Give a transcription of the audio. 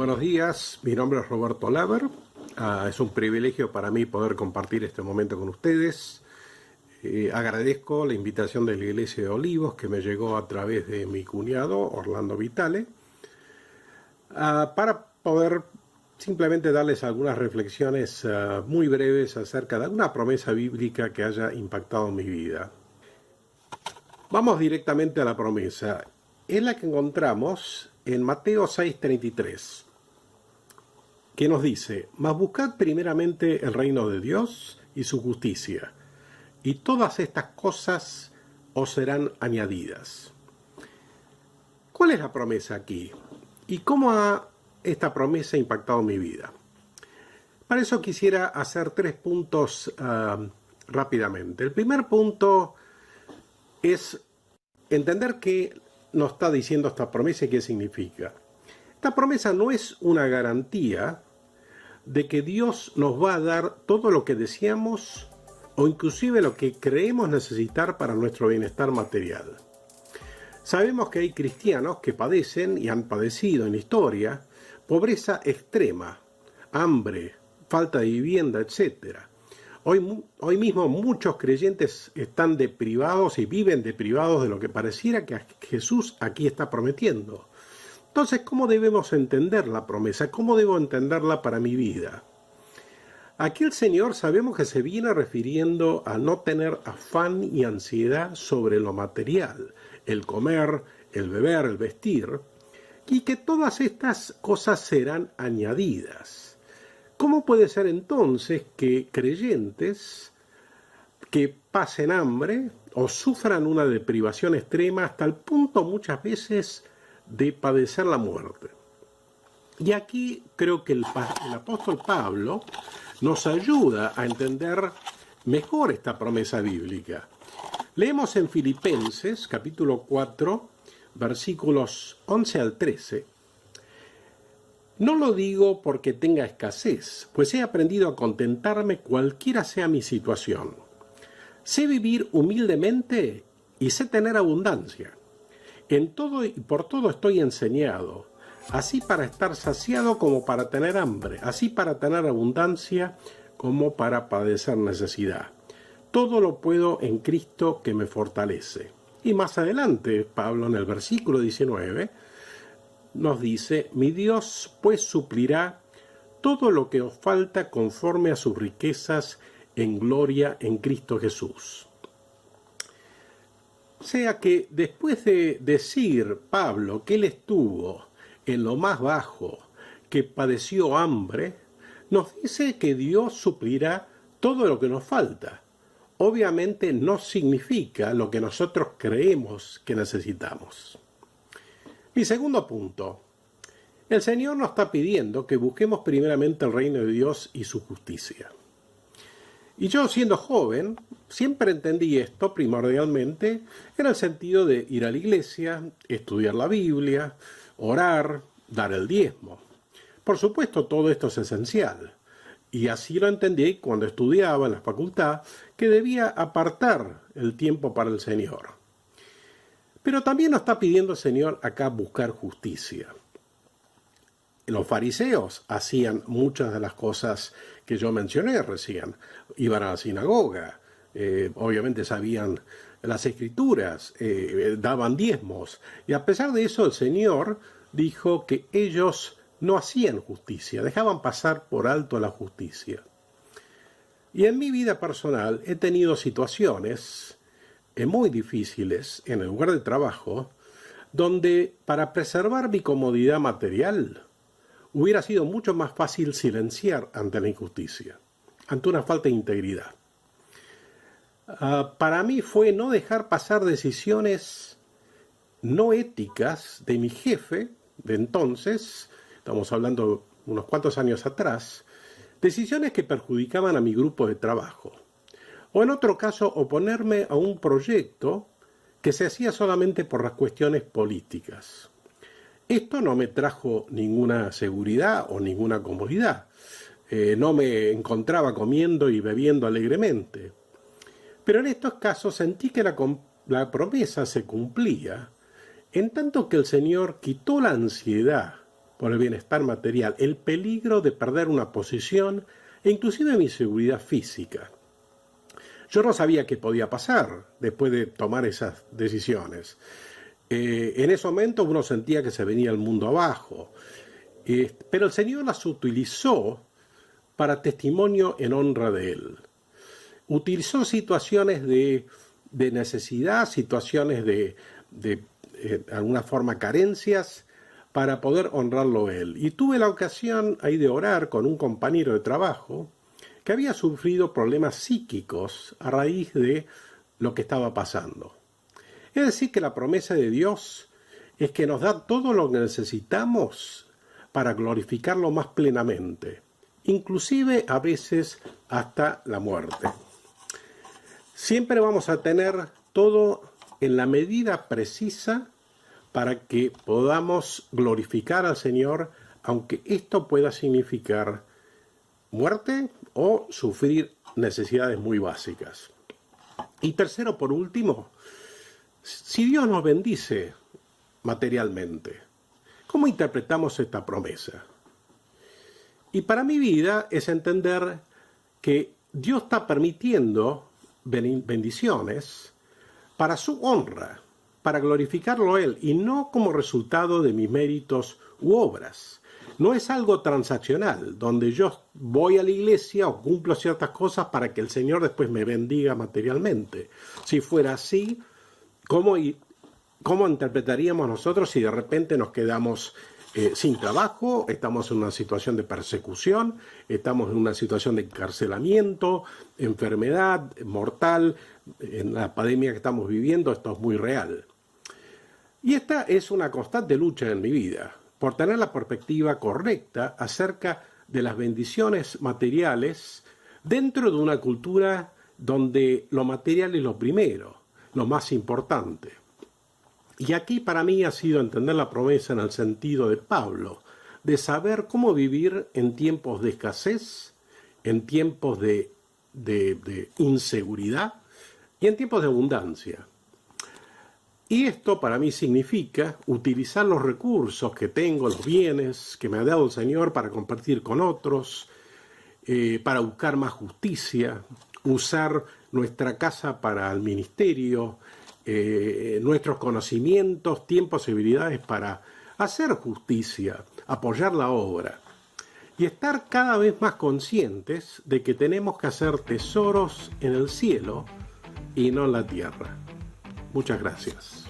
Buenos días, mi nombre es Roberto Laver. Es un privilegio para mí poder compartir este momento con ustedes. Agradezco la invitación de la Iglesia de Olivos que me llegó a través de mi cuñado Orlando Vitale para poder simplemente darles algunas reflexiones muy breves acerca de alguna promesa bíblica que haya impactado mi vida. Vamos directamente a la promesa. Es la que encontramos en Mateo 6:33, que nos dice: mas buscad primeramente el reino de Dios y su justicia, y todas estas cosas os serán añadidas. ¿Cuál es la promesa aquí? ¿Y cómo ha esta promesa impactado mi vida? Para eso quisiera hacer 3 puntos rápidamente. El primer punto es entender qué nos está diciendo esta promesa y qué significa. Esta promesa no es una garantía de que Dios nos va a dar todo lo que deseamos o inclusive lo que creemos necesitar para nuestro bienestar material. Sabemos que hay cristianos que padecen y han padecido en la historia pobreza extrema, hambre, falta de vivienda, etc. Hoy mismo muchos creyentes están deprivados y viven deprivados de lo que pareciera que Jesús aquí está prometiendo. Entonces, ¿cómo debemos entender la promesa? ¿Cómo debo entenderla para mi vida? Aquí el Señor sabemos que se viene refiriendo a no tener afán y ansiedad sobre lo material, el comer, el beber, el vestir, y que todas estas cosas serán añadidas. ¿Cómo puede ser entonces que creyentes que pasen hambre o sufran una deprivación extrema hasta el punto muchas veces de padecer la muerte? Y aquí creo que el apóstol Pablo nos ayuda a entender mejor esta promesa bíblica. Leemos en Filipenses capítulo 4, versículos 11 al 13. No lo digo porque tenga escasez, pues he aprendido a contentarme cualquiera sea mi situación. Sé vivir humildemente y sé tener abundancia. En todo y por todo estoy enseñado, así para estar saciado como para tener hambre, así para tener abundancia como para padecer necesidad. Todo lo puedo en Cristo que me fortalece. Y más adelante, Pablo en el versículo 19 nos dice: mi Dios pues suplirá todo lo que os falta conforme a sus riquezas en gloria en Cristo Jesús. O sea que después de decir Pablo que él estuvo en lo más bajo, que padeció hambre, nos dice que Dios suplirá todo lo que nos falta. Obviamente no significa lo que nosotros creemos que necesitamos. Mi segundo punto. El Señor nos está pidiendo que busquemos primeramente el reino de Dios y su justicia. Y yo, siendo joven, siempre entendí esto primordialmente en el sentido de ir a la iglesia, estudiar la Biblia, orar, dar el diezmo. Por supuesto, todo esto es esencial. Y así lo entendí cuando estudiaba en la facultad, que debía apartar el tiempo para el Señor. Pero también nos está pidiendo el Señor acá buscar justicia. Los fariseos hacían muchas de las cosas que yo mencioné recién. Iban a la sinagoga, obviamente sabían las escrituras, daban diezmos. Y a pesar de eso el Señor dijo que ellos no hacían justicia, dejaban pasar por alto la justicia. Y en mi vida personal he tenido situaciones muy difíciles en el lugar de trabajo, donde para preservar mi comodidad material hubiera sido mucho más fácil silenciar ante la injusticia, ante una falta de integridad. Para mí fue no dejar pasar decisiones no éticas de mi jefe de entonces, estamos hablando unos cuantos años atrás, decisiones que perjudicaban a mi grupo de trabajo. O en otro caso, oponerme a un proyecto que se hacía solamente por las cuestiones políticas. Esto no me trajo ninguna seguridad o ninguna comodidad. No me encontraba comiendo y bebiendo alegremente. Pero en estos casos sentí que la promesa se cumplía, en tanto que el Señor quitó la ansiedad por el bienestar material, el peligro de perder una posición e inclusive mi seguridad física. Yo no sabía qué podía pasar después de tomar esas decisiones. En ese momento uno sentía que se venía el mundo abajo, pero el Señor las utilizó para testimonio en honra de Él. Utilizó situaciones de necesidad, situaciones de alguna forma carencias, para poder honrarlo a Él. Y tuve la ocasión ahí de orar con un compañero de trabajo que había sufrido problemas psíquicos a raíz de lo que estaba pasando. Es decir, que la promesa de Dios es que nos da todo lo que necesitamos para glorificarlo más plenamente, inclusive a veces hasta la muerte. Siempre vamos a tener todo en la medida precisa para que podamos glorificar al Señor, aunque esto pueda significar muerte o sufrir necesidades muy básicas. Y tercero, por último, si Dios nos bendice materialmente, ¿cómo interpretamos esta promesa? Y para mi vida es entender que Dios está permitiendo bendiciones para su honra, para glorificarlo a Él, y no como resultado de mis méritos u obras. No es algo transaccional, donde yo voy a la iglesia o cumplo ciertas cosas para que el Señor después me bendiga materialmente. Si fuera así, ¿cómo interpretaríamos nosotros si de repente nos quedamos sin trabajo, estamos en una situación de persecución, estamos en una situación de encarcelamiento, enfermedad mortal, en la pandemia que estamos viviendo? Esto es muy real. Y esta es una constante lucha en mi vida, por tener la perspectiva correcta acerca de las bendiciones materiales dentro de una cultura donde lo material es lo primero, lo más importante. Y aquí para mí ha sido entender la promesa en el sentido de Pablo, de saber cómo vivir en tiempos de escasez, en tiempos de inseguridad y en tiempos de abundancia. Y esto para mí significa utilizar los recursos que tengo, los bienes que me ha dado el Señor para compartir con otros, para buscar más justicia, usar nuestra casa para el ministerio, nuestros conocimientos, tiempos y habilidades para hacer justicia, apoyar la obra y estar cada vez más conscientes de que tenemos que hacer tesoros en el cielo y no en la tierra. Muchas gracias.